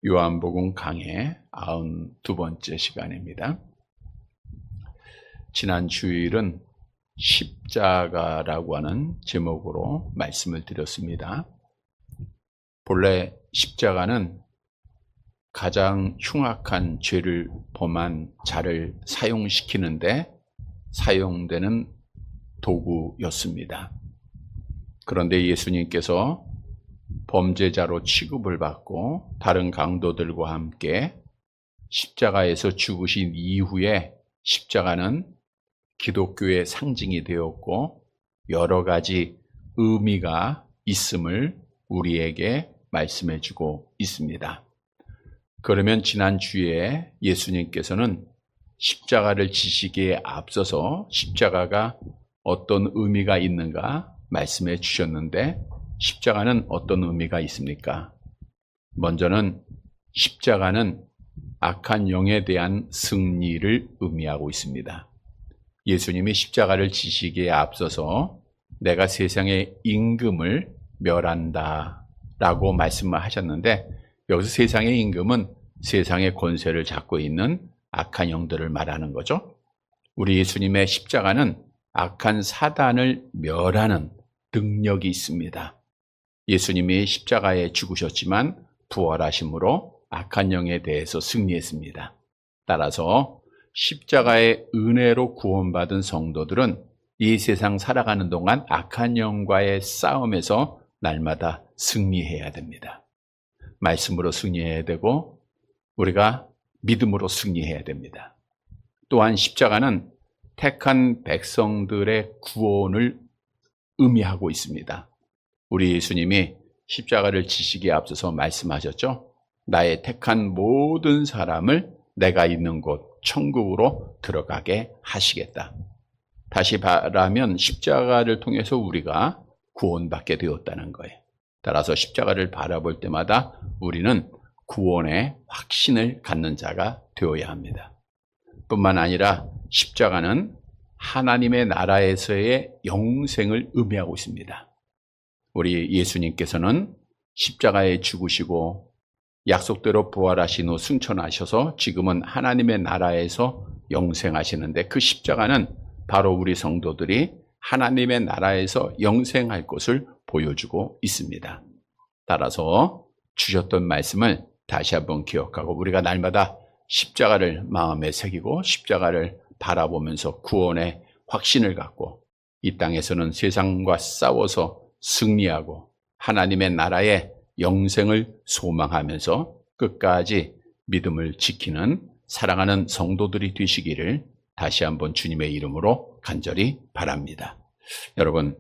요한복음 강해 92번째 시간입니다. 지난 주일은 십자가라고 하는 제목으로 말씀을 드렸습니다. 본래 십자가는 가장 흉악한 죄를 범한 자를 사용시키는데 사용되는 도구였습니다. 그런데 예수님께서 범죄자로 취급을 받고 다른 강도들과 함께 십자가에서 죽으신 이후에 십자가는 기독교의 상징이 되었고 여러 가지 의미가 있음을 우리에게 말씀해 주고 있습니다. 그러면 지난 주에 예수님께서는 십자가를 지시기에 앞서서 십자가가 어떤 의미가 있는가 말씀해 주셨는데 십자가는 어떤 의미가 있습니까? 먼저는 십자가는 악한 영에 대한 승리를 의미하고 있습니다. 예수님이 십자가를 지시기에 앞서서 내가 세상의 임금을 멸한다 라고 말씀을 하셨는데 여기서 세상의 임금은 세상의 권세를 잡고 있는 악한 영들을 말하는 거죠. 우리 예수님의 십자가는 악한 사단을 멸하는 능력이 있습니다. 예수님이 십자가에 죽으셨지만 부활하심으로 악한 영에 대해서 승리했습니다. 따라서 십자가의 은혜로 구원받은 성도들은 이 세상 살아가는 동안 악한 영과의 싸움에서 날마다 승리해야 됩니다. 말씀으로 승리해야 되고 우리가 믿음으로 승리해야 됩니다. 또한 십자가는 택한 백성들의 구원을 의미하고 있습니다. 우리 예수님이 십자가를 지시기에 앞서서 말씀하셨죠. 나의 택한 모든 사람을 내가 있는 곳 천국으로 들어가게 하시겠다. 다시 말하면 십자가를 통해서 우리가 구원받게 되었다는 거예요. 따라서 십자가를 바라볼 때마다 우리는 구원의 확신을 갖는 자가 되어야 합니다. 뿐만 아니라 십자가는 하나님의 나라에서의 영생을 의미하고 있습니다. 우리 예수님께서는 십자가에 죽으시고 약속대로 부활하신 후 승천하셔서 지금은 하나님의 나라에서 영생하시는데 그 십자가는 바로 우리 성도들이 하나님의 나라에서 영생할 것을 보여주고 있습니다. 따라서 주셨던 말씀을 다시 한번 기억하고 우리가 날마다 십자가를 마음에 새기고 십자가를 바라보면서 구원의 확신을 갖고 이 땅에서는 세상과 싸워서 승리하고 하나님의 나라의 영생을 소망하면서 끝까지 믿음을 지키는 사랑하는 성도들이 되시기를 다시 한번 주님의 이름으로 간절히 바랍니다. 여러분,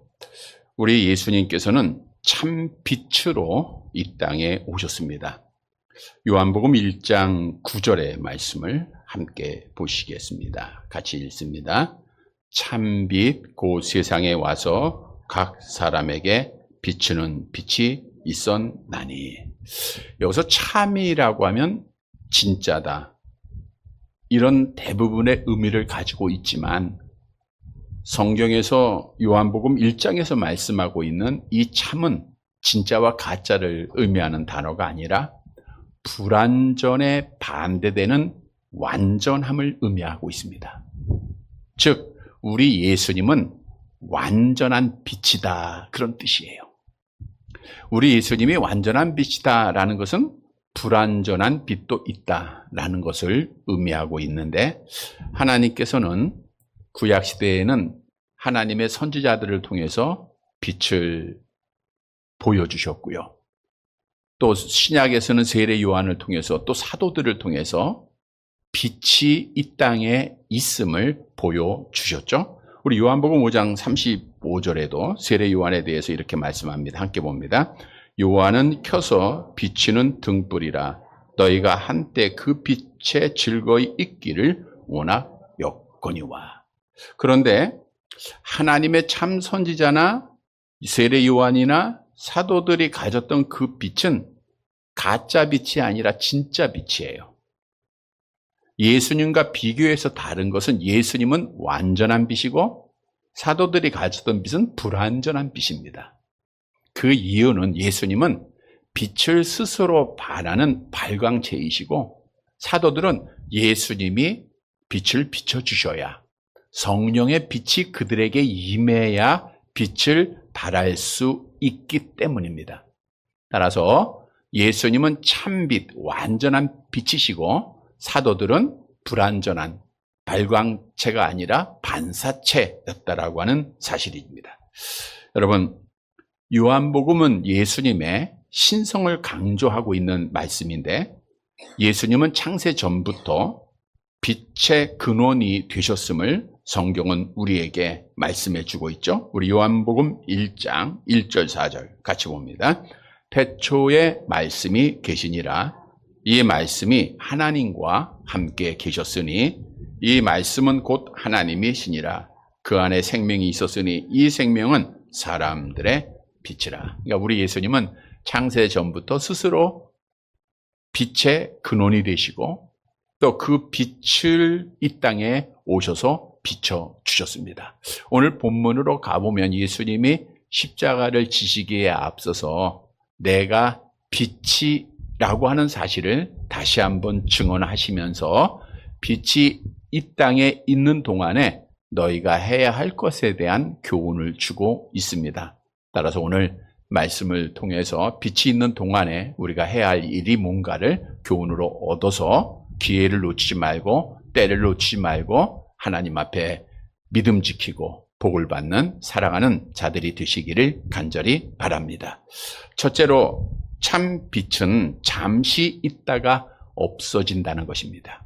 우리 예수님께서는 참 빛으로 이 땅에 오셨습니다. 요한복음 1장 9절의 말씀을 함께 보시겠습니다. 같이 읽습니다. 참빛 곧 세상에 와서 각 사람에게 비추는 빛이 있었나니. 여기서 참이라고 하면 진짜다. 이런 대부분의 의미를 가지고 있지만 성경에서 요한복음 1장에서 말씀하고 있는 이 참은 진짜와 가짜를 의미하는 단어가 아니라 불완전에 반대되는 완전함을 의미하고 있습니다. 즉 우리 예수님은 완전한 빛이다 그런 뜻이에요. 우리 예수님이 완전한 빛이다라는 것은 불완전한 빛도 있다라는 것을 의미하고 있는데 하나님께서는 구약시대에는 하나님의 선지자들을 통해서 빛을 보여주셨고요. 또 신약에서는 세례 요한을 통해서 또 사도들을 통해서 빛이 이 땅에 있음을 보여주셨죠. 우리 요한복음 5장 35절에도 세례 요한에 대해서 이렇게 말씀합니다. 함께 봅니다. 요한은 켜서 비치는 등불이라 너희가 한때 그 빛에 즐거이 있기를 원하였거니와. 그런데 하나님의 참 선지자나 세례 요한이나 사도들이 가졌던 그 빛은 가짜 빛이 아니라 진짜 빛이에요. 예수님과 비교해서 다른 것은 예수님은 완전한 빛이고 사도들이 가졌던 빛은 불완전한 빛입니다. 그 이유는 예수님은 빛을 스스로 발하는 발광체이시고, 사도들은 예수님이 빛을 비춰주셔야, 성령의 빛이 그들에게 임해야 빛을 발할 수 있기 때문입니다. 따라서 예수님은 참빛, 완전한 빛이시고, 사도들은 불완전한 발광체가 아니라 반사체였다라고 하는 사실입니다. 여러분, 요한복음은 예수님의 신성을 강조하고 있는 말씀인데, 예수님은 창세 전부터 빛의 근원이 되셨음을 성경은 우리에게 말씀해 주고 있죠. 우리 요한복음 1장 1절 4절 같이 봅니다. 태초에 말씀이 계시니라. 이 말씀이 하나님과 함께 계셨으니 이 말씀은 곧 하나님이시니라. 그 안에 생명이 있었으니 이 생명은 사람들의 빛이라. 그러니까 우리 예수님은 창세 전부터 스스로 빛의 근원이 되시고, 또 그 빛을 이 땅에 오셔서 비춰주셨습니다. 오늘 본문으로 가보면 예수님이 십자가를 지시기에 앞서서 내가 빛이라고 하는 사실을 다시 한번 증언하시면서, 빛이 이 땅에 있는 동안에 너희가 해야 할 것에 대한 교훈을 주고 있습니다. 따라서 오늘 말씀을 통해서 빛이 있는 동안에 우리가 해야 할 일이 뭔가를 교훈으로 얻어서 기회를 놓치지 말고, 때를 놓치지 말고 하나님 앞에 믿음 지키고 복을 받는 사랑하는 자들이 되시기를 간절히 바랍니다. 첫째로, 참 빛은 잠시 있다가 없어진다는 것입니다.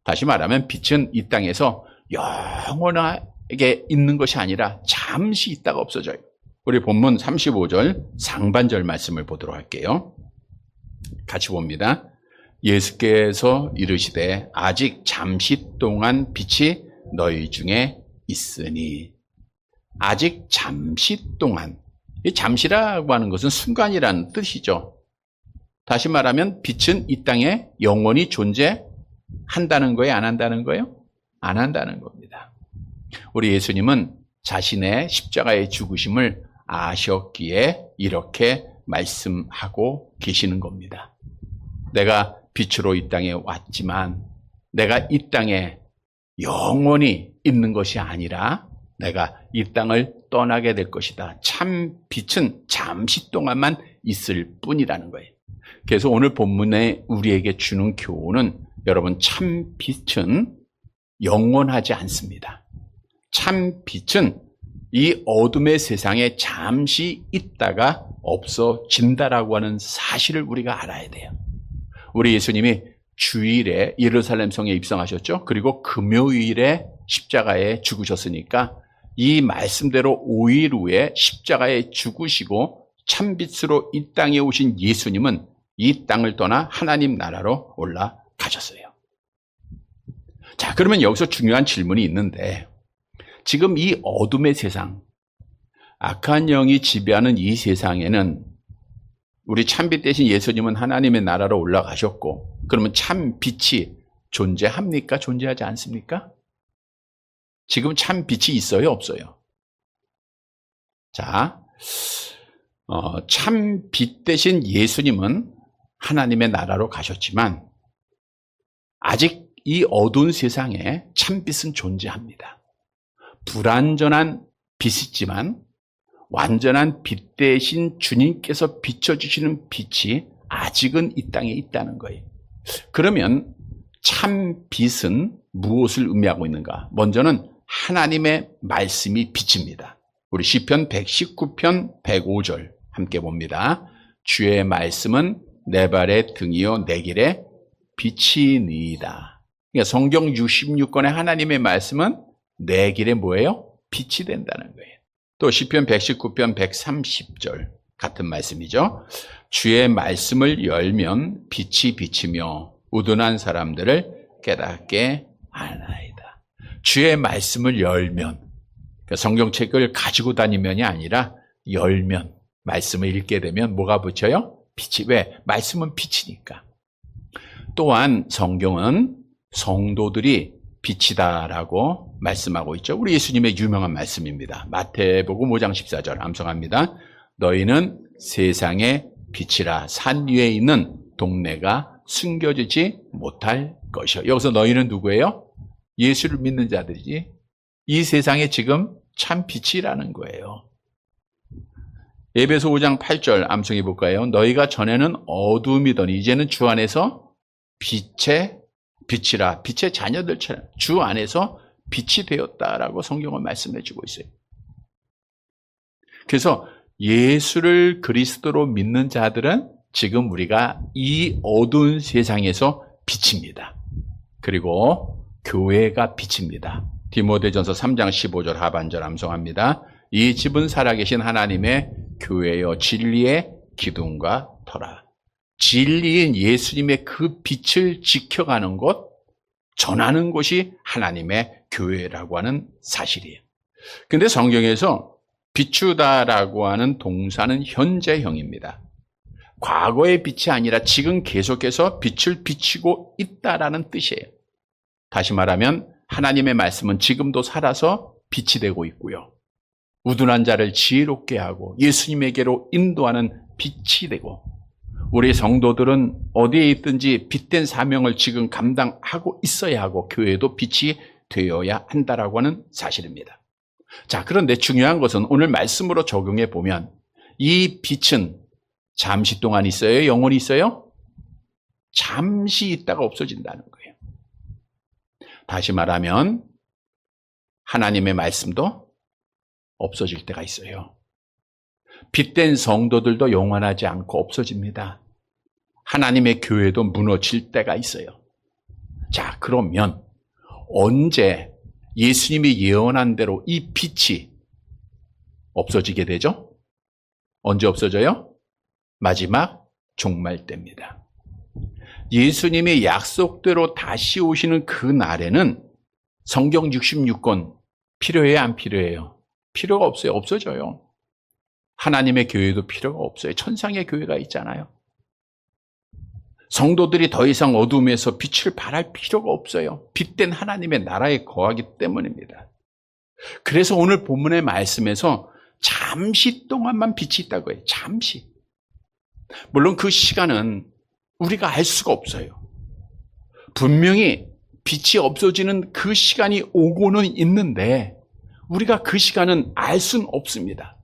다시 말하면 빛은 이 땅에서 영원하게 있는 것이 아니라 잠시 있다가 없어져요. 우리 본문 35절 상반절 말씀을 보도록 할게요. 같이 봅니다. 예수께서 이르시되 아직 잠시 동안 빛이 너희 중에 있으니. 아직 잠시 동안. 이 잠시라고 하는 것은 순간이라는 뜻이죠. 다시 말하면 빛은 이 땅에 영원히 존재한다는 거예요? 안 한다는 거예요? 안 한다는 겁니다. 우리 예수님은 자신의 십자가의 죽으심을 아셨기에 이렇게 말씀하고 계시는 겁니다. 내가 빛으로 이 땅에 왔지만 내가 이 땅에 영원히 있는 것이 아니라 내가 이 땅을 떠나게 될 것이다. 참 빛은 잠시 동안만 있을 뿐이라는 거예요. 그래서 오늘 본문에 우리에게 주는 교훈은, 여러분, 참 빛은 영원하지 않습니다. 참 빛은 이 어둠의 세상에 잠시 있다가 없어진다라고 하는 사실을 우리가 알아야 돼요. 우리 예수님이 주일에 예루살렘 성에 입성하셨죠. 그리고 금요일에 십자가에 죽으셨으니까 이 말씀대로 5일 후에 십자가에 죽으시고 참빛으로 이 땅에 오신 예수님은 이 땅을 떠나 하나님 나라로 올라가셨어요. 자, 그러면 여기서 중요한 질문이 있는데, 지금 이 어둠의 세상, 악한 영이 지배하는 이 세상에는 우리 참빛 대신 예수님은 하나님의 나라로 올라가셨고, 그러면 참빛이 존재합니까? 존재하지 않습니까? 지금 참빛이 있어요? 없어요? 자, 참빛 대신 예수님은 하나님의 나라로 가셨지만 아직 이 어두운 세상에 참빛은 존재합니다. 불완전한 빛이지만 완전한 빛 대신 주님께서 비춰주시는 빛이 아직은 이 땅에 있다는 거예요. 그러면 참 빛은 무엇을 의미하고 있는가? 먼저는 하나님의 말씀이 빛입니다. 우리 시편 119편 105절 함께 봅니다. 주의 말씀은 내 발의 등이요 내 길의 빛이니이다. 그러니까 성경 66권의 하나님의 말씀은 내 길에 뭐예요? 빛이 된다는 거예요. 또 시편 119편 130절 같은 말씀이죠. 주의 말씀을 열면 빛이 비치며 우둔한 사람들을 깨닫게 하나이다. 주의 말씀을 열면, 그러니까 성경책을 가지고 다니면이 아니라 열면, 말씀을 읽게 되면 뭐가 붙여요? 빛이. 왜? 말씀은 빛이니까. 또한 성경은 성도들이 빛이다라고 말씀하고 있죠. 우리 예수님의 유명한 말씀입니다. 마태복음 5장 14절 암송합니다. 너희는 세상의 빛이라 산 위에 있는 동네가 숨겨지지 못할 것이요. 여기서 너희는 누구예요? 예수를 믿는 자들이지. 이 세상에 지금 참 빛이라는 거예요. 에베소 5장 8절 암송해 볼까요? 너희가 전에는 어둠이더니 이제는 주 안에서 빛이라 빛의 자녀들처럼 주 안에서 빛이 되었다라고 성경은 말씀해 주고 있어요. 그래서 예수를 그리스도로 믿는 자들은 지금 우리가 이 어두운 세상에서 빛입니다. 그리고 교회가 빛입니다. 디모데전서 3장 15절 하반절 암송합니다. 이 집은 살아계신 하나님의 교회여 진리의 기둥과 터라. 진리인 예수님의 그 빛을 지켜가는 곳, 전하는 곳이 하나님의 교회라고 하는 사실이에요. 근데 성경에서 비추다라고 하는 동사는 현재형입니다. 과거의 빛이 아니라 지금 계속해서 빛을 비추고 있다라는 뜻이에요. 다시 말하면 하나님의 말씀은 지금도 살아서 빛이 되고 있고요. 우둔한 자를 지혜롭게 하고 예수님에게로 인도하는 빛이 되고, 우리 성도들은 어디에 있든지 빛된 사명을 지금 감당하고 있어야 하고 교회도 빛이 되어야 한다라고 하는 사실입니다. 자, 그런데 중요한 것은 오늘 말씀으로 적용해 보면 이 빛은 잠시 동안 있어요? 영원히 있어요? 잠시 있다가 없어진다는 거예요. 다시 말하면 하나님의 말씀도 없어질 때가 있어요. 빛된 성도들도 영원하지 않고 없어집니다. 하나님의 교회도 무너질 때가 있어요. 자, 그러면 언제 예수님이 예언한 대로 이 빛이 없어지게 되죠? 언제 없어져요? 마지막 종말 때입니다. 예수님이 약속대로 다시 오시는 그 날에는 성경 66권 필요해요? 안 필요해요? 필요가 없어요. 없어져요. 하나님의 교회도 필요가 없어요. 천상의 교회가 있잖아요. 성도들이 더 이상 어둠에서 빛을 발할 필요가 없어요. 빛된 하나님의 나라에 거하기 때문입니다. 그래서 오늘 본문의 말씀에서 잠시 동안만 빛이 있다고 해요. 잠시. 물론 그 시간은 우리가 알 수가 없어요. 분명히 빛이 없어지는 그 시간이 오고는 있는데 우리가 그 시간은 알 수는 없습니다.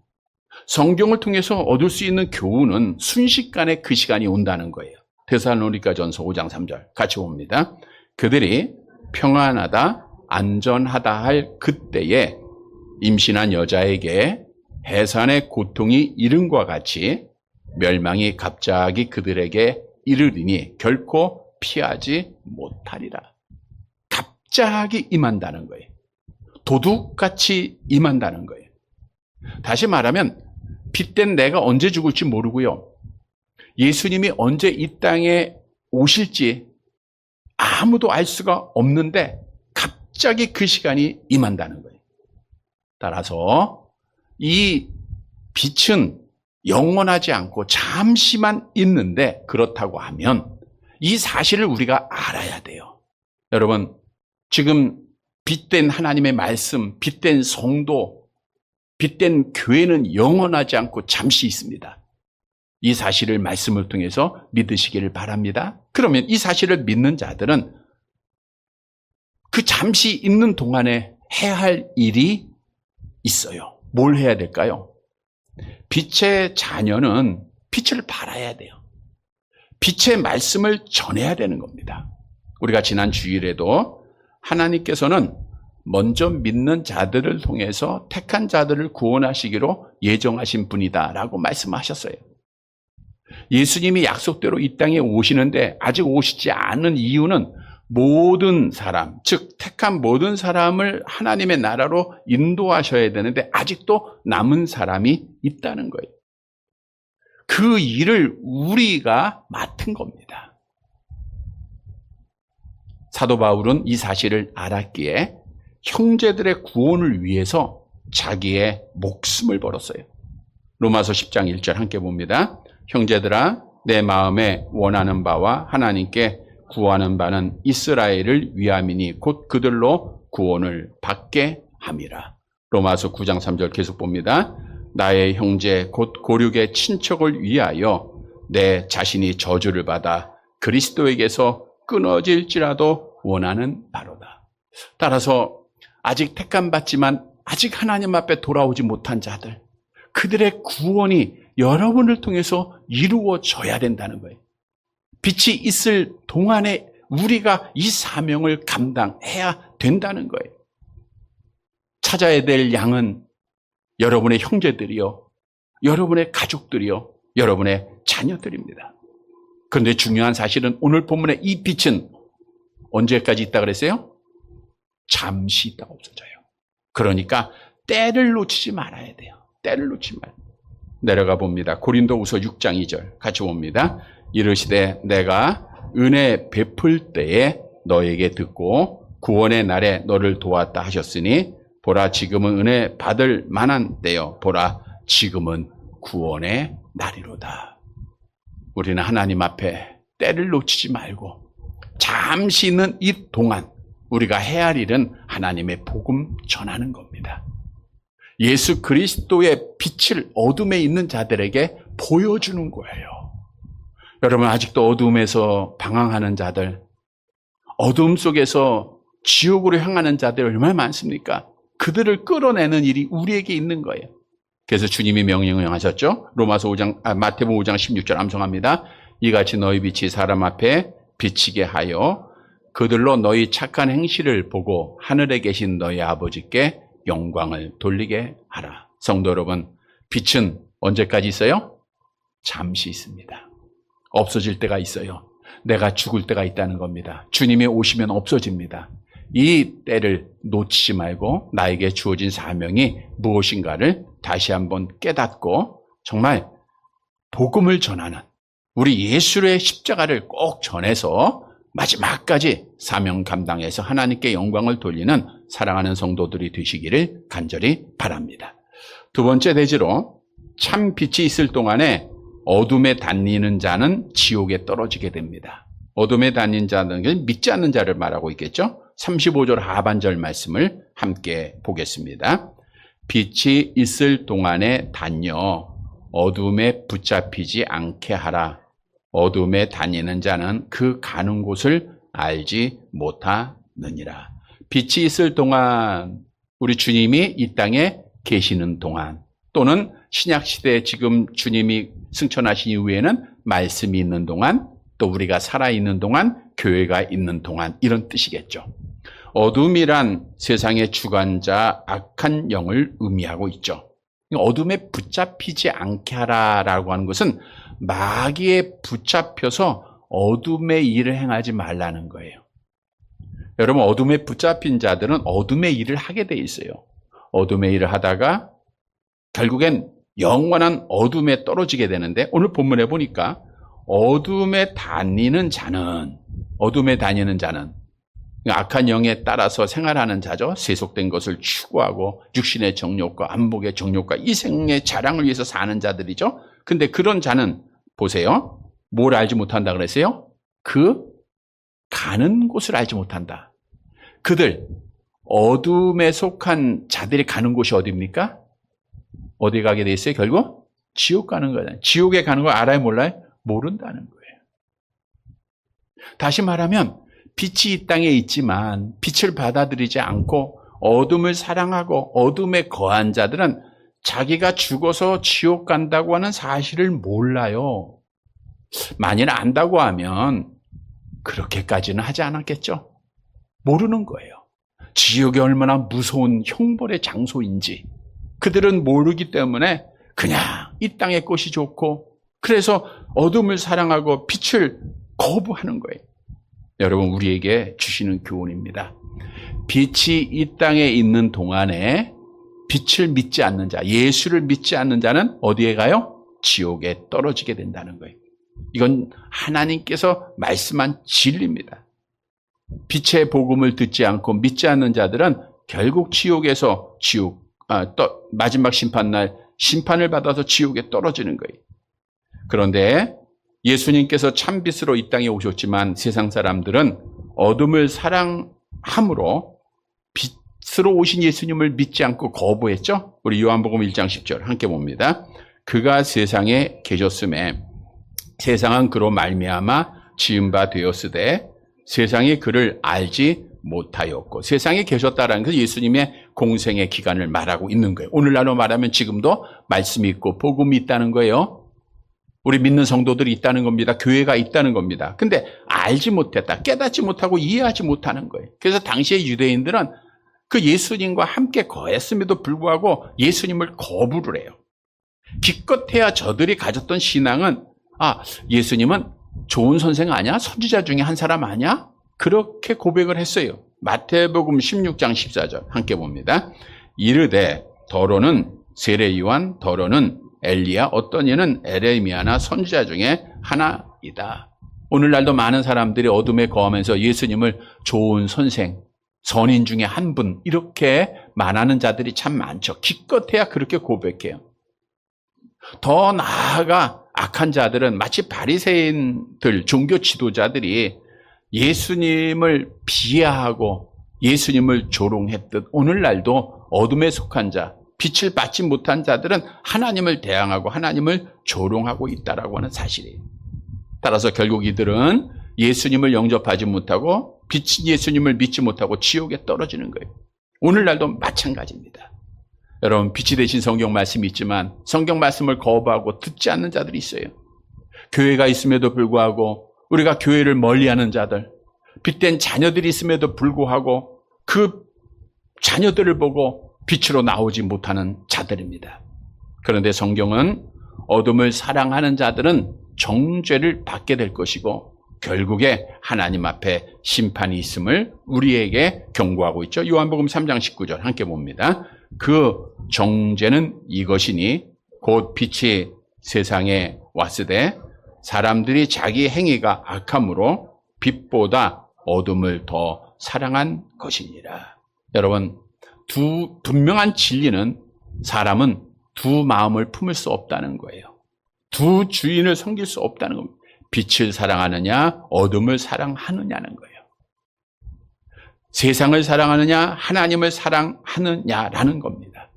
성경을 통해서 얻을 수 있는 교훈은 순식간에 그 시간이 온다는 거예요. 데살로니가전서 5장 3절 같이 봅니다. 그들이 평안하다 안전하다 할 그때에 임신한 여자에게 해산의 고통이 이름과 같이 멸망이 갑자기 그들에게 이르리니 결코 피하지 못하리라. 갑자기 임한다는 거예요. 도둑같이 임한다는 거예요. 다시 말하면 빛된 내가 언제 죽을지 모르고요. 예수님이 언제 이 땅에 오실지 아무도 알 수가 없는데 갑자기 그 시간이 임한다는 거예요. 따라서 이 빛은 영원하지 않고 잠시만 있는데 그렇다고 하면 이 사실을 우리가 알아야 돼요. 여러분, 지금 빛된 하나님의 말씀, 빛된 성도, 빛된 교회는 영원하지 않고 잠시 있습니다. 이 사실을 말씀을 통해서 믿으시기를 바랍니다. 그러면 이 사실을 믿는 자들은 그 잠시 있는 동안에 해야 할 일이 있어요. 뭘 해야 될까요? 빛의 자녀는 빛을 발해야 돼요. 빛의 말씀을 전해야 되는 겁니다. 우리가 지난 주일에도 하나님께서는 먼저 믿는 자들을 통해서 택한 자들을 구원하시기로 예정하신 분이다라고 말씀하셨어요. 예수님이 약속대로 이 땅에 오시는데 아직 오시지 않은 이유는 모든 사람, 즉 택한 모든 사람을 하나님의 나라로 인도하셔야 되는데 아직도 남은 사람이 있다는 거예요. 그 일을 우리가 맡은 겁니다. 사도 바울은 이 사실을 알았기에 형제들의 구원을 위해서 자기의 목숨을 걸었어요. 로마서 10장 1절 함께 봅니다. 형제들아, 내 마음에 원하는 바와 하나님께 구하는 바는 이스라엘을 위함이니 곧 그들로 구원을 받게 함이라. 로마서 9장 3절 계속 봅니다. 나의 형제 곧 고륙의 친척을 위하여 내 자신이 저주를 받아 그리스도에게서 끊어질지라도 원하는 바로다. 따라서 아직 택함받지만 아직 하나님 앞에 돌아오지 못한 자들, 그들의 구원이 여러분을 통해서 이루어져야 된다는 거예요. 빛이 있을 동안에 우리가 이 사명을 감당해야 된다는 거예요. 찾아야 될 양은 여러분의 형제들이요, 여러분의 가족들이요, 여러분의 자녀들입니다. 그런데 중요한 사실은 오늘 본문의 이 빛은 언제까지 있다 그랬어요? 잠시 있다가 없어져요. 그러니까 때를 놓치지 말아야 돼요. 때를 놓치지 말아요. 내려가 봅니다. 고린도후서 6장 2절 같이 봅니다. 이르시되 내가 은혜 베풀 때에 너에게 듣고 구원의 날에 너를 도왔다 하셨으니 보라 지금은 은혜 받을 만한 때요. 보라 지금은 구원의 날이로다. 우리는 하나님 앞에 때를 놓치지 말고 잠시 있는 이 동안 우리가 해야 할 일은 하나님의 복음 전하는 겁니다. 예수 그리스도의 빛을 어둠에 있는 자들에게 보여주는 거예요. 여러분 아직도 어둠에서 방황하는 자들, 어둠 속에서 지옥으로 향하는 자들 얼마나 많습니까? 그들을 끌어내는 일이 우리에게 있는 거예요. 그래서 주님이 명령을 하셨죠. 마태복음 5장 16절 암송합니다. 이같이 너희 빛이 사람 앞에 비치게 하여 그들로 너희 착한 행실을 보고 하늘에 계신 너희 아버지께 영광을 돌리게 하라. 성도 여러분, 빛은 언제까지 있어요? 잠시 있습니다. 없어질 때가 있어요. 내가 죽을 때가 있다는 겁니다. 주님이 오시면 없어집니다. 이 때를 놓치지 말고 나에게 주어진 사명이 무엇인가를 다시 한번 깨닫고 정말 복음을 전하는 우리 예수의 십자가를 꼭 전해서 마지막까지 사명 감당해서 하나님께 영광을 돌리는 사랑하는 성도들이 되시기를 간절히 바랍니다. 두 번째 대지로 참 빛이 있을 동안에 어둠에 다니는 자는 지옥에 떨어지게 됩니다. 어둠에 다니는 자는 믿지 않는 자를 말하고 있겠죠. 35절 하반절 말씀을 함께 보겠습니다. 빛이 있을 동안에 다녀 어둠에 붙잡히지 않게 하라. 어둠에 다니는 자는 그 가는 곳을 알지 못하느니라. 빛이 있을 동안, 우리 주님이 이 땅에 계시는 동안, 또는 신약시대에 지금 주님이 승천하신 이후에는 말씀이 있는 동안, 또 우리가 살아있는 동안, 교회가 있는 동안, 이런 뜻이겠죠. 어둠이란 세상의 주관자 악한 영을 의미하고 있죠. 어둠에 붙잡히지 않게 하라라고 하는 것은 마귀에 붙잡혀서 어둠의 일을 행하지 말라는 거예요. 여러분, 어둠에 붙잡힌 자들은 어둠의 일을 하게 돼 있어요. 어둠의 일을 하다가 결국엔 영원한 어둠에 떨어지게 되는데, 오늘 본문에 보니까 어둠에 다니는 자는 악한 영에 따라서 생활하는 자죠. 세속된 것을 추구하고 육신의 정욕과 안목의 정욕과 이생의 자랑을 위해서 사는 자들이죠. 근데 그런 자는 보세요. 뭘 알지 못한다 그랬어요? 그 가는 곳을 알지 못한다. 그들 어둠에 속한 자들이 가는 곳이 어디입니까? 어디 가게 돼 있어요? 결국 지옥 가는 거잖아요. 지옥에 가는 걸 알아요, 몰라요? 모른다는 거예요. 다시 말하면 빛이 이 땅에 있지만 빛을 받아들이지 않고 어둠을 사랑하고 어둠에 거한 자들은 자기가 죽어서 지옥 간다고 하는 사실을 몰라요. 만일 안다고 하면 그렇게까지는 하지 않았겠죠. 모르는 거예요. 지옥이 얼마나 무서운 형벌의 장소인지 그들은 모르기 때문에 그냥 이 땅의 것이 좋고, 그래서 어둠을 사랑하고 빛을 거부하는 거예요. 여러분, 우리에게 주시는 교훈입니다. 빛이 이 땅에 있는 동안에 빛을 믿지 않는 자, 예수를 믿지 않는 자는 어디에 가요? 지옥에 떨어지게 된다는 거예요. 이건 하나님께서 말씀한 진리입니다. 빛의 복음을 듣지 않고 믿지 않는 자들은 결국 지옥에서 마지막 심판날 심판을 받아서 지옥에 떨어지는 거예요. 그런데 예수님께서 참빛으로 이 땅에 오셨지만 세상 사람들은 어둠을 사랑함으로 빛으로 오신 예수님을 믿지 않고 거부했죠. 우리 요한복음 1장 10절 함께 봅니다. 그가 세상에 계셨음에 세상은 그로 말미암아 지은 바 되었으되 세상이 그를 알지 못하였고, 세상에 계셨다라는 것은 예수님의 공생의 기간을 말하고 있는 거예요. 오늘날로 말하면 지금도 말씀이 있고 복음이 있다는 거예요. 우리 믿는 성도들이 있다는 겁니다. 교회가 있다는 겁니다. 근데 알지 못했다, 깨닫지 못하고 이해하지 못하는 거예요. 그래서 당시의 유대인들은 그 예수님과 함께 거했음에도 불구하고 예수님을 거부를 해요. 기껏해야 저들이 가졌던 신앙은, 예수님은 좋은 선생 아니야? 선지자 중에 한 사람 아니야? 그렇게 고백을 했어요. 마태복음 16장 14절 함께 봅니다. 이르되 더러는 세례 요한, 더러는 엘리야, 어떤 이는 에레미야나 선지자 중에 하나이다. 오늘날도 많은 사람들이 어둠에 거하면서 예수님을 좋은 선생, 선인 중에 한 분, 이렇게 말하는 자들이 참 많죠. 기껏해야 그렇게 고백해요. 더 나아가 악한 자들은 마치 바리새인들, 종교 지도자들이 예수님을 비하하고 예수님을 조롱했듯 오늘날도 어둠에 속한 자, 빛을 받지 못한 자들은 하나님을 대항하고 하나님을 조롱하고 있다라고 하는 사실이에요. 따라서 결국 이들은 예수님을 영접하지 못하고 빛인 예수님을 믿지 못하고 지옥에 떨어지는 거예요. 오늘날도 마찬가지입니다. 여러분, 빛이 되신 성경 말씀이 있지만 성경 말씀을 거부하고 듣지 않는 자들이 있어요. 교회가 있음에도 불구하고 우리가 교회를 멀리하는 자들, 빛된 자녀들이 있음에도 불구하고 그 자녀들을 보고 빛으로 나오지 못하는 자들입니다. 그런데 성경은 어둠을 사랑하는 자들은 정죄를 받게 될 것이고 결국에 하나님 앞에 심판이 있음을 우리에게 경고하고 있죠. 요한복음 3장 19절 함께 봅니다. 그 정죄는 이것이니 곧 빛이 세상에 왔으되 사람들이 자기 행위가 악함으로 빛보다 어둠을 더 사랑한 것이니라. 여러분, 분명한 진리는 사람은 두 마음을 품을 수 없다는 거예요. 두 주인을 섬길 수 없다는 겁니다. 빛을 사랑하느냐, 어둠을 사랑하느냐는 거예요. 세상을 사랑하느냐, 하나님을 사랑하느냐라는 겁니다.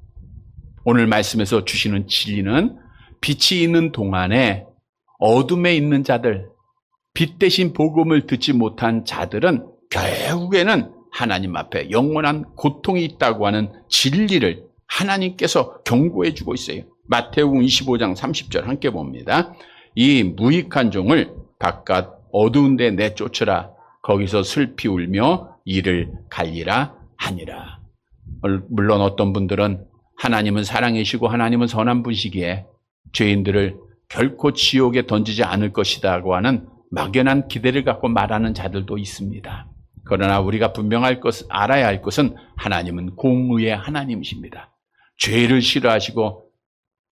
오늘 말씀에서 주시는 진리는 빛이 있는 동안에 어둠에 있는 자들, 빛 대신 복음을 듣지 못한 자들은 결국에는 하나님 앞에 영원한 고통이 있다고 하는 진리를 하나님께서 경고해 주고 있어요. 마태복음 25장 30절 함께 봅니다. 이 무익한 종을 바깥 어두운 데 내쫓으라. 거기서 슬피 울며 이를 갈리라 하니라. 물론 어떤 분들은 하나님은 사랑이시고 하나님은 선한 분이시기에 죄인들을 결코 지옥에 던지지 않을 것이라고 하는 막연한 기대를 갖고 말하는 자들도 있습니다. 그러나 우리가 알아야 할 것은 하나님은 공의의 하나님이십니다. 죄를 싫어하시고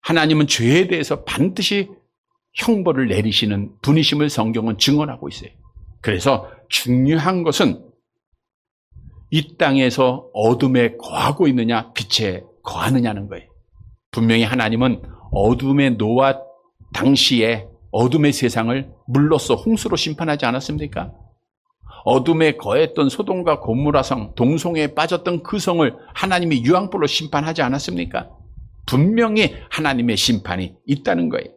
하나님은 죄에 대해서 반드시 형벌을 내리시는 분이심을 성경은 증언하고 있어요. 그래서 중요한 것은 이 땅에서 어둠에 거하고 있느냐, 빛에 거하느냐는 거예요. 분명히 하나님은 어둠의 노아 당시에 어둠의 세상을 물로써 홍수로 심판하지 않았습니까? 어둠에 거했던 소돔과 고모라 성, 동성애에 빠졌던 그 성을 하나님이 유황불로 심판하지 않았습니까? 분명히 하나님의 심판이 있다는 거예요.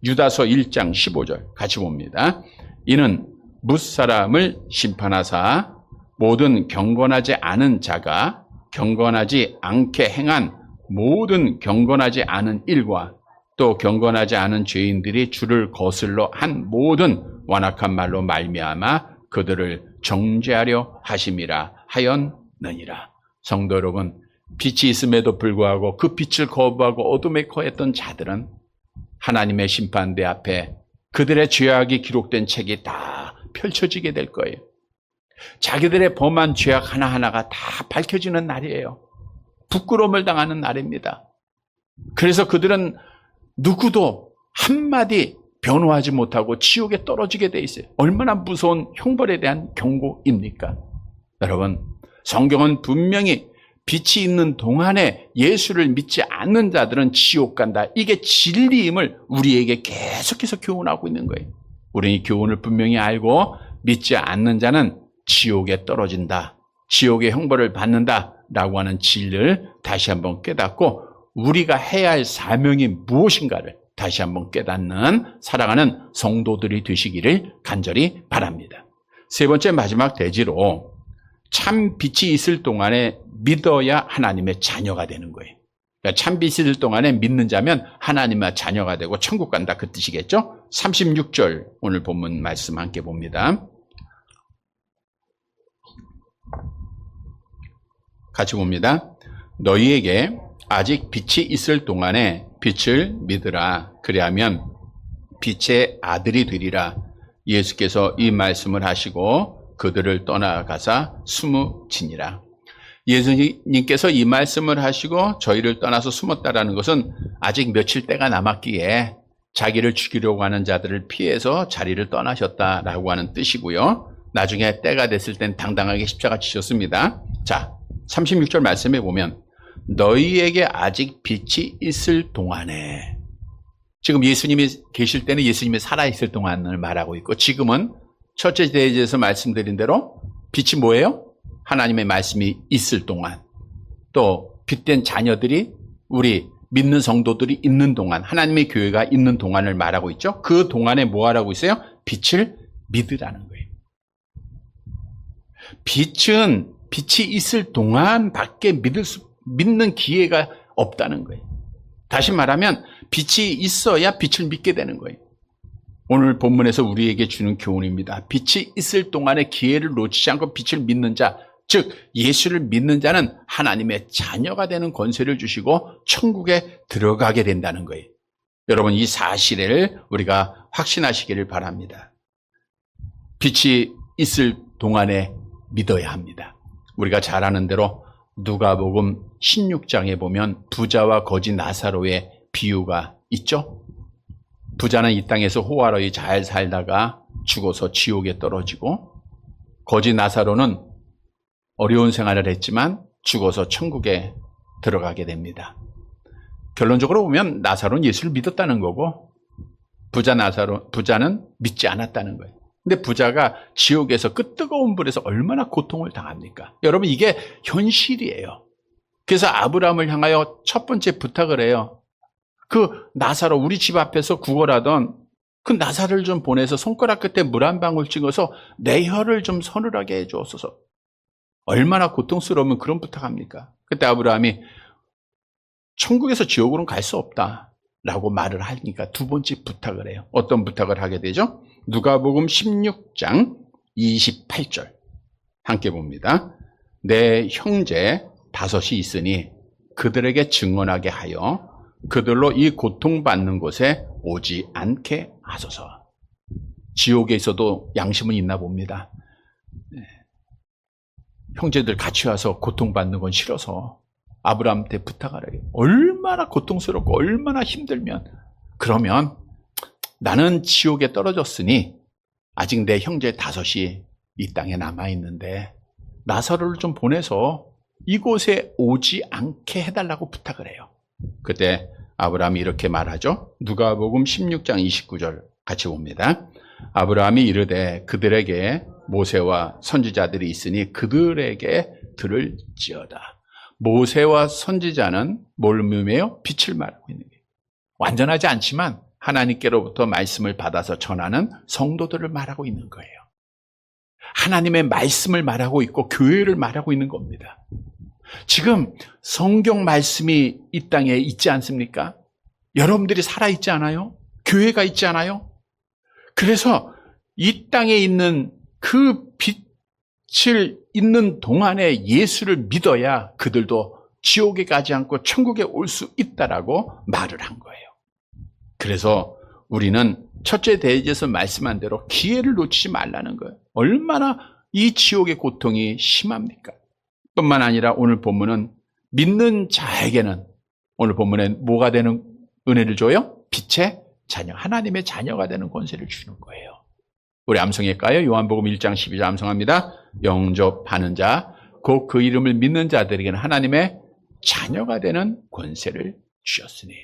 유다서 1장 15절 같이 봅니다. 이는 뭇사람을 심판하사 모든 경건하지 않은 자가 경건하지 않게 행한 모든 경건하지 않은 일과 또 경건하지 않은 죄인들이 주를 거슬러 한 모든 완악한 말로 말미암아 그들을 정죄하려 하심이라 하였느니라. 성도 여러분, 빛이 있음에도 불구하고 그 빛을 거부하고 어둠에 거했던 자들은 하나님의 심판대 앞에 그들의 죄악이 기록된 책이 다 펼쳐지게 될 거예요. 자기들의 범한 죄악 하나하나가 다 밝혀지는 날이에요. 부끄러움을 당하는 날입니다. 그래서 그들은 누구도 한마디 변호하지 못하고 지옥에 떨어지게 돼 있어요. 얼마나 무서운 형벌에 대한 경고입니까? 여러분, 성경은 분명히 빛이 있는 동안에 예수를 믿지 않는 자들은 지옥 간다. 이게 진리임을 우리에게 계속해서 교훈하고 있는 거예요. 우리는 이 교훈을 분명히 알고 믿지 않는 자는 지옥에 떨어진다. 지옥의 형벌을 받는다라고 하는 진리를 다시 한번 깨닫고 우리가 해야 할 사명이 무엇인가를 다시 한번 깨닫는 살아가는 성도들이 되시기를 간절히 바랍니다. 세 번째 마지막 대지로 참 빛이 있을 동안에 믿어야 하나님의 자녀가 되는 거예요. 그러니까 참 빛이 있을 동안에 믿는 자면 하나님의 자녀가 되고 천국 간다 그 뜻이겠죠? 36절 오늘 본문 말씀 함께 봅니다. 같이 봅니다. 너희에게 아직 빛이 있을 동안에 빛을 믿으라. 그리하면 빛의 아들이 되리라. 예수께서 이 말씀을 하시고 그들을 떠나가사 숨으시니라. 예수님께서 이 말씀을 하시고 저희를 떠나서 숨었다라는 것은 아직 며칠 때가 남았기에 자기를 죽이려고 하는 자들을 피해서 자리를 떠나셨다라고 하는 뜻이고요. 나중에 때가 됐을 땐 당당하게 십자가 지셨습니다. 자, 36절 말씀해 보면 너희에게 아직 빛이 있을 동안에, 지금 예수님이 계실 때는 예수님이 살아있을 동안을 말하고 있고, 지금은 첫째 대지에서 말씀드린 대로 빛이 뭐예요? 하나님의 말씀이 있을 동안, 또 빛된 자녀들이, 우리 믿는 성도들이 있는 동안, 하나님의 교회가 있는 동안을 말하고 있죠. 그 동안에 뭐 하라고 있어요? 빛을 믿으라는 거예요. 빛은 빛이 있을 동안밖에 믿는 기회가 없다는 거예요. 다시 말하면 빛이 있어야 빛을 믿게 되는 거예요. 오늘 본문에서 우리에게 주는 교훈입니다. 빛이 있을 동안의 기회를 놓치지 않고 빛을 믿는 자, 즉 예수를 믿는 자는 하나님의 자녀가 되는 권세를 주시고 천국에 들어가게 된다는 거예요. 여러분, 이 사실을 우리가 확신하시기를 바랍니다. 빛이 있을 동안에 믿어야 합니다. 우리가 잘 아는 대로 누가복음 16장에 보면 부자와 거지 나사로의 비유가 있죠. 부자는 이 땅에서 호화로이 잘 살다가 죽어서 지옥에 떨어지고, 거지 나사로는 어려운 생활을 했지만 죽어서 천국에 들어가게 됩니다. 결론적으로 보면 나사로는 예수를 믿었다는 거고, 부자는 믿지 않았다는 거예요. 근데 부자가 지옥에서 그 뜨거운 불에서 얼마나 고통을 당합니까? 여러분, 이게 현실이에요. 그래서 아브라함을 향하여 첫 번째 부탁을 해요. 그 나사로, 우리 집 앞에서 구걸하던 그 나사로를 좀 보내서 손가락 끝에 물 한 방울 찍어서 내 혀를 좀 서늘하게 해주옵소서. 얼마나 고통스러우면 그런 부탁합니까? 그때 아브라함이 천국에서 지옥으로는 갈 수 없다 라고 말을 하니까 두 번째 부탁을 해요. 어떤 부탁을 하게 되죠? 누가복음 16장 28절 함께 봅니다. 내 형제 5이 있으니 그들에게 증언하게 하여 그들로 이 고통받는 곳에 오지 않게 하소서. 지옥에 있어도 양심은 있나 봅니다. 형제들 같이 와서 고통받는 건 싫어서 아브라함한테 부탁하래요. 얼마나 고통스럽고 얼마나 힘들면, 그러면 나는 지옥에 떨어졌으니 아직 내 형제 5이 이 땅에 남아있는데 나사로를 좀 보내서 이곳에 오지 않게 해달라고 부탁을 해요. 그때 아브라함이 이렇게 말하죠. 누가복음 16장 29절 같이 봅니다. 아브라함이 이르되 그들에게 모세와 선지자들이 있으니 그들에게 들을지어다. 모세와 선지자는 뭘 의미해요? 빛을 말하고 있는 거예요. 완전하지 않지만 하나님께로부터 말씀을 받아서 전하는 성도들을 말하고 있는 거예요. 하나님의 말씀을 말하고 있고 교회를 말하고 있는 겁니다. 지금 성경 말씀이 이 땅에 있지 않습니까? 여러분들이 살아있지 않아요? 교회가 있지 않아요? 그래서 이 땅에 있는 그 빛을 있는 동안에 예수를 믿어야 그들도 지옥에 가지 않고 천국에 올 수 있다라고 말을 한 거예요. 그래서 우리는 첫째 대지에서 말씀한 대로 기회를 놓치지 말라는 거예요. 얼마나 이 지옥의 고통이 심합니까? 뿐만 아니라 오늘 본문은 믿는 자에게는 오늘 본문에 뭐가 되는 은혜를 줘요? 빛의 자녀, 하나님의 자녀가 되는 권세를 주는 거예요. 우리 암송할까요? 요한복음 1장 12절 암송합니다. 영접하는 자, 곧 그 이름을 믿는 자들에게는 하나님의 자녀가 되는 권세를 주셨으니.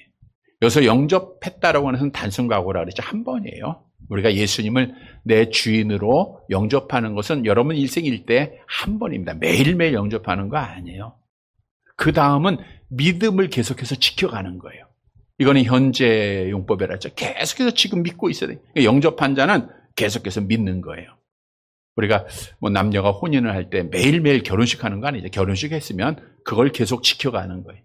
여기서 영접했다라고 하는 것은 단순과거라 그랬죠. 한 번이에요. 우리가 예수님을 내 주인으로 영접하는 것은 여러분 일생일 때 한 번입니다. 매일매일 영접하는 거 아니에요. 그 다음은 믿음을 계속해서 지켜가는 거예요. 이거는 현재 용법이라 했죠. 계속해서 지금 믿고 있어야 돼요. 영접한 자는 계속해서 믿는 거예요. 우리가 뭐 남녀가 혼인을 할 때 매일매일 결혼식 하는 거 아니죠. 결혼식 했으면 그걸 계속 지켜가는 거예요.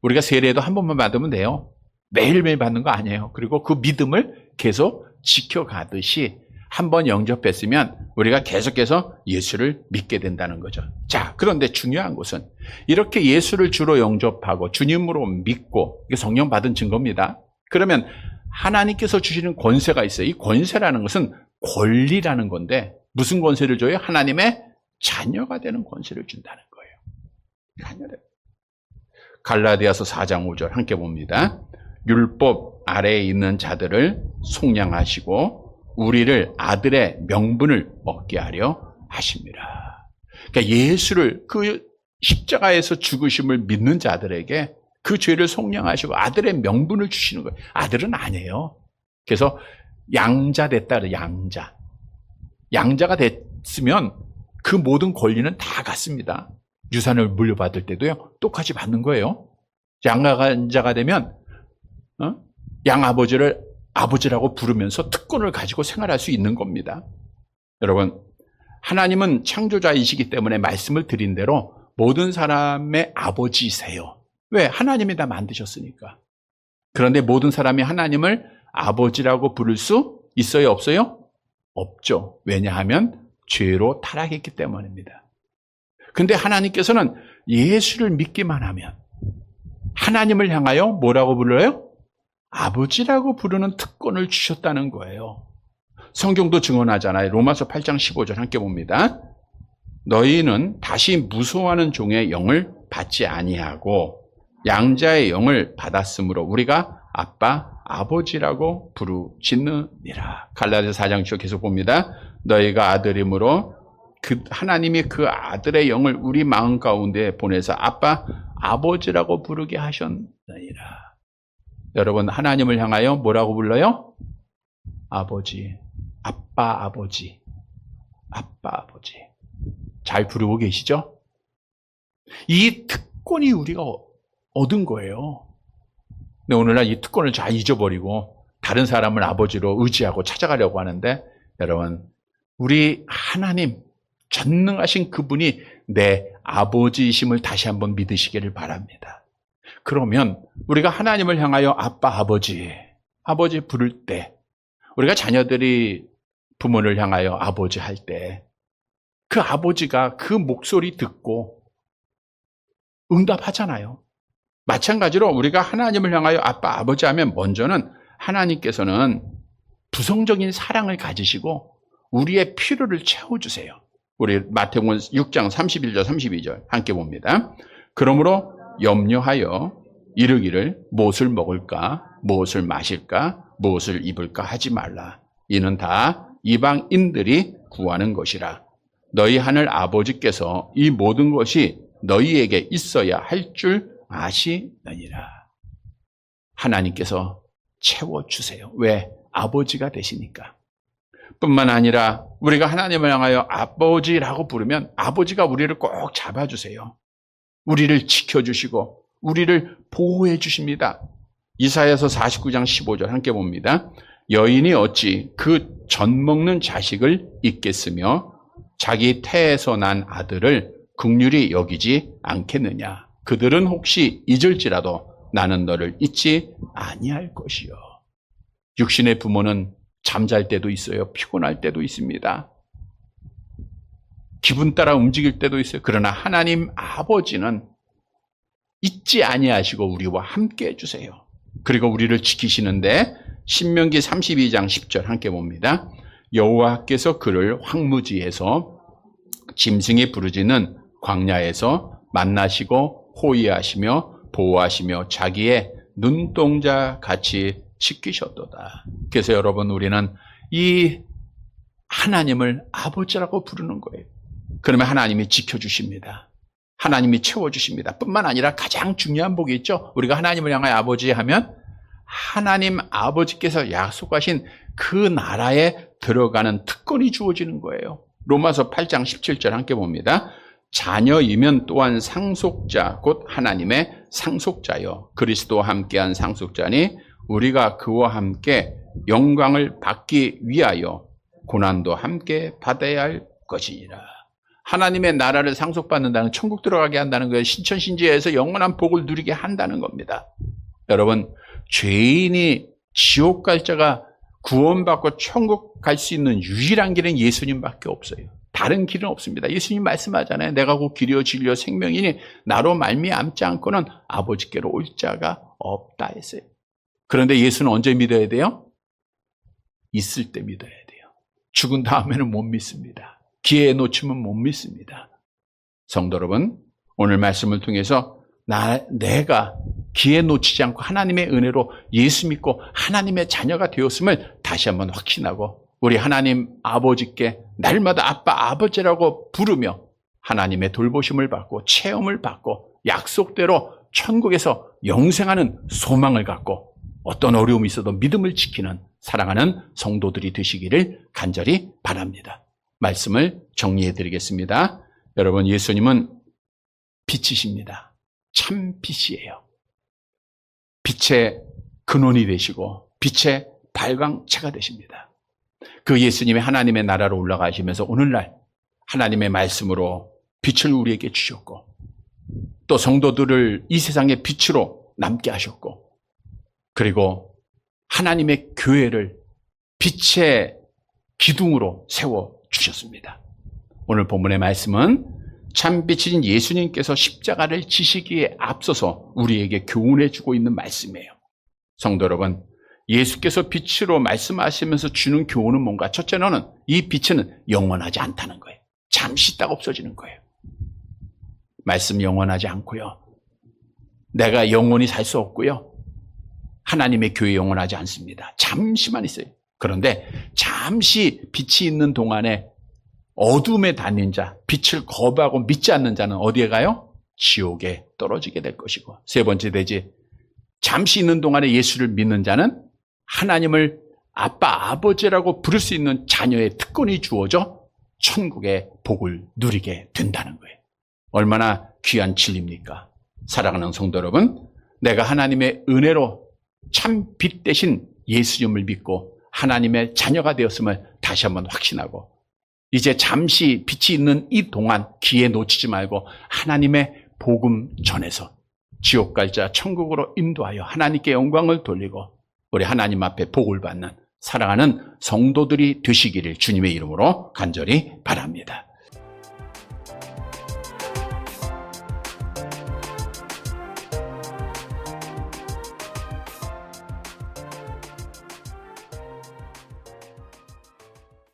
우리가 세례도 한 번만 받으면 돼요. 매일매일 받는 거 아니에요. 그리고 그 믿음을 계속 지켜가듯이 한 번 영접했으면 우리가 계속해서 예수를 믿게 된다는 거죠. 자, 그런데 중요한 것은 이렇게 예수를 주로 영접하고 주님으로 믿고, 이게 성령 받은 증거입니다. 그러면 하나님께서 주시는 권세가 있어요. 이 권세라는 것은 권리라는 건데, 무슨 권세를 줘요? 하나님의 자녀가 되는 권세를 준다는 거예요. 자녀를. 갈라디아서 4장 5절 함께 봅니다. 율법 아래에 있는 자들을 속량하시고 우리를 아들의 명분을 얻게 하려 하십니다. 그러니까 예수를, 그 십자가에서 죽으심을 믿는 자들에게 그 죄를 속량하시고 아들의 명분을 주시는 거예요. 아들은 아니에요. 그래서 양자 됐다 그래요. 양자가 됐으면 그 모든 권리는 다 같습니다. 유산을 물려받을 때도요, 똑같이 받는 거예요. 양자가 되면 양아버지를 아버지라고 부르면서 특권을 가지고 생활할 수 있는 겁니다. 여러분, 하나님은 창조자이시기 때문에 말씀을 드린 대로 모든 사람의 아버지세요. 왜? 하나님이 다 만드셨으니까. 그런데 모든 사람이 하나님을 아버지라고 부를 수 있어요? 없어요? 없죠. 왜냐하면 죄로 타락했기 때문입니다. 근데 하나님께서는 예수를 믿기만 하면 하나님을 향하여 뭐라고 불러요? 아버지라고 부르는 특권을 주셨다는 거예요. 성경도 증언하잖아요. 로마서 8장 15절 함께 봅니다. 너희는 다시 무소하는 종의 영을 받지 아니하고 양자의 영을 받았으므로 우리가 아빠, 아버지라고 부르짖느니라. 갈라디아서 4장 10절 계속 봅니다. 너희가 아들이므로 하나님이 그 아들의 영을 우리 마음 가운데 보내서 아빠, 아버지라고 부르게 하셨느니라. 여러분, 하나님을 향하여 뭐라고 불러요? 아버지, 아빠, 아버지, 아빠, 아버지. 잘 부르고 계시죠? 이 특권이 우리가 얻은 거예요. 근데 오늘날 이 특권을 잘 잊어버리고 다른 사람을 아버지로 의지하고 찾아가려고 하는데, 여러분, 우리 하나님, 전능하신 그분이 내 아버지이심을 다시 한번 믿으시기를 바랍니다. 그러면 우리가 하나님을 향하여 아빠, 아버지 부를 때, 우리가 자녀들이 부모를 향하여 아버지 할 때 그 아버지가 그 목소리 듣고 응답하잖아요. 마찬가지로 우리가 하나님을 향하여 아빠, 아버지 하면 먼저는 하나님께서는 부성적인 사랑을 가지시고 우리의 필요를 채워주세요. 우리 마태복음 6장 31절 32절 함께 봅니다. 그러므로 염려하여 이르기를 무엇을 먹을까, 무엇을 마실까, 무엇을 입을까 하지 말라. 이는 다 이방인들이 구하는 것이라. 너희 하늘 아버지께서 이 모든 것이 너희에게 있어야 할 줄 아시느니라. 하나님께서 채워주세요. 왜? 아버지가 되시니까. 뿐만 아니라 우리가 하나님을 향하여 아버지라고 부르면 아버지가 우리를 꼭 잡아주세요. 우리를 지켜주시고 우리를 보호해 주십니다. 이사야서 49장 15절 함께 봅니다. 여인이 어찌 그 젖먹는 자식을 잊겠으며 자기 태에서 난 아들을 긍휼히 여기지 않겠느냐. 그들은 혹시 잊을지라도 나는 너를 잊지 아니할 것이요. 육신의 부모는 잠잘 때도 있어요. 피곤할 때도 있습니다. 기분 따라 움직일 때도 있어요. 그러나 하나님 아버지는 잊지 아니하시고 우리와 함께 해주세요. 그리고 우리를 지키시는데 신명기 32장 10절 함께 봅니다. 여호와께서 그를 황무지에서 짐승이 부르짖는 광야에서 만나시고 호위하시며 보호하시며 자기의 눈동자 같이 지키셨도다. 그래서 여러분, 우리는 이 하나님을 아버지라고 부르는 거예요. 그러면 하나님이 지켜주십니다. 하나님이 채워주십니다. 뿐만 아니라 가장 중요한 복이 있죠. 우리가 하나님을 향하여 아버지 하면 하나님 아버지께서 약속하신 그 나라에 들어가는 특권이 주어지는 거예요. 로마서 8장 17절 함께 봅니다. 자녀이면 또한 상속자 곧 하나님의 상속자요 그리스도와 함께한 상속자니 우리가 그와 함께 영광을 받기 위하여 고난도 함께 받아야 할 것이니라. 하나님의 나라를 상속받는다는, 천국 들어가게 한다는 거예요. 신천신지에서 영원한 복을 누리게 한다는 겁니다. 여러분, 죄인이 지옥 갈 자가 구원받고 천국 갈 수 있는 유일한 길은 예수님밖에 없어요. 다른 길은 없습니다. 예수님 말씀하잖아요. 내가 곧 길이요 진리요 생명이니 나로 말미암지 않고는 아버지께로 올 자가 없다 했어요. 그런데 예수는 언제 믿어야 돼요? 있을 때 믿어야 돼요. 죽은 다음에는 못 믿습니다. 기회에 놓치면 못 믿습니다. 성도 여러분, 오늘 말씀을 통해서 내가 기회 놓치지 않고 하나님의 은혜로 예수 믿고 하나님의 자녀가 되었음을 다시 한번 확신하고 우리 하나님 아버지께 날마다 아빠 아버지라고 부르며 하나님의 돌보심을 받고 체험을 받고 약속대로 천국에서 영생하는 소망을 갖고 어떤 어려움이 있어도 믿음을 지키는 사랑하는 성도들이 되시기를 간절히 바랍니다. 말씀을 정리해 드리겠습니다. 여러분, 예수님은 빛이십니다. 참 빛이에요. 빛의 근원이 되시고 빛의 발광체가 되십니다. 그 예수님이 하나님의 나라로 올라가시면서 오늘날 하나님의 말씀으로 빛을 우리에게 주셨고 또 성도들을 이 세상의 빛으로 남게 하셨고 그리고 하나님의 교회를 빛의 기둥으로 세워주셨습니다. 오늘 본문의 말씀은 참빛인 예수님께서 십자가를 지시기에 앞서서 우리에게 교훈해 주고 있는 말씀이에요. 성도 여러분, 예수께서 빛으로 말씀하시면서 주는 교훈은 뭔가? 첫째는 이 빛은 영원하지 않다는 거예요. 잠시 있다가 없어지는 거예요. 말씀 영원하지 않고요. 내가 영원히 살 수 없고요. 하나님의 교회 영원하지 않습니다. 잠시만 있어요. 그런데 잠시 빛이 있는 동안에 어둠에 다닌 자, 빛을 거부하고 믿지 않는 자는 어디에 가요? 지옥에 떨어지게 될 것이고, 세 번째 되지, 잠시 있는 동안에 예수를 믿는 자는 하나님을 아빠, 아버지라고 부를 수 있는 자녀의 특권이 주어져 천국의 복을 누리게 된다는 거예요. 얼마나 귀한 진리입니까? 사랑하는 성도 여러분, 내가 하나님의 은혜로 참 빛 대신 예수님을 믿고 하나님의 자녀가 되었음을 다시 한번 확신하고 이제 잠시 빛이 있는 이 동안 기회 놓치지 말고 하나님의 복음 전해서 지옥 갈 자 천국으로 인도하여 하나님께 영광을 돌리고 우리 하나님 앞에 복을 받는 사랑하는 성도들이 되시기를 주님의 이름으로 간절히 바랍니다.